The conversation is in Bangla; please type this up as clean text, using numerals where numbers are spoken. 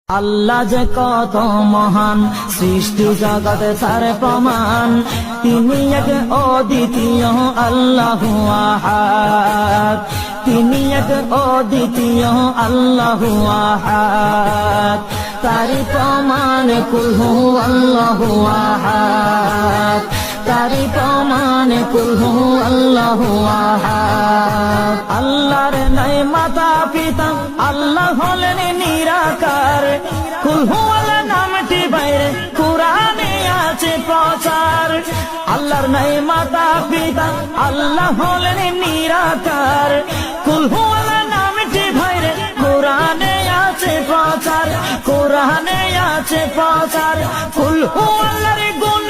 আল্লাহ যে কত মহান, সৃষ্টি জগতে তার প্রমাণ। তিনি এক অদ্বিতীয় আল্লাহু আহাদ, তিনি এক অদ্বিতীয় আল্লাহু আহাদ। তারি প্রমাণ কুল হু আল্লাহু আহাদ, তারি প্রমাণ কুল হু আল্লাহু আহাদ। আল্লাহর নাই মাতা পিতা, আল্লাহ হলেন নিরাকার। কুল হু আল্লাহ নামটি বাইরে কুরআনে আছে প্রচার। আল্লাহর নাই মাতা পিতা, আল্লাহ হলেন নিরাকার। কুল হু আল্লাহ নামটি বাইরে কুরআনে আছে প্রচার, কুরআনে আছে প্রচার। কুল হু আল্লাহর গুণ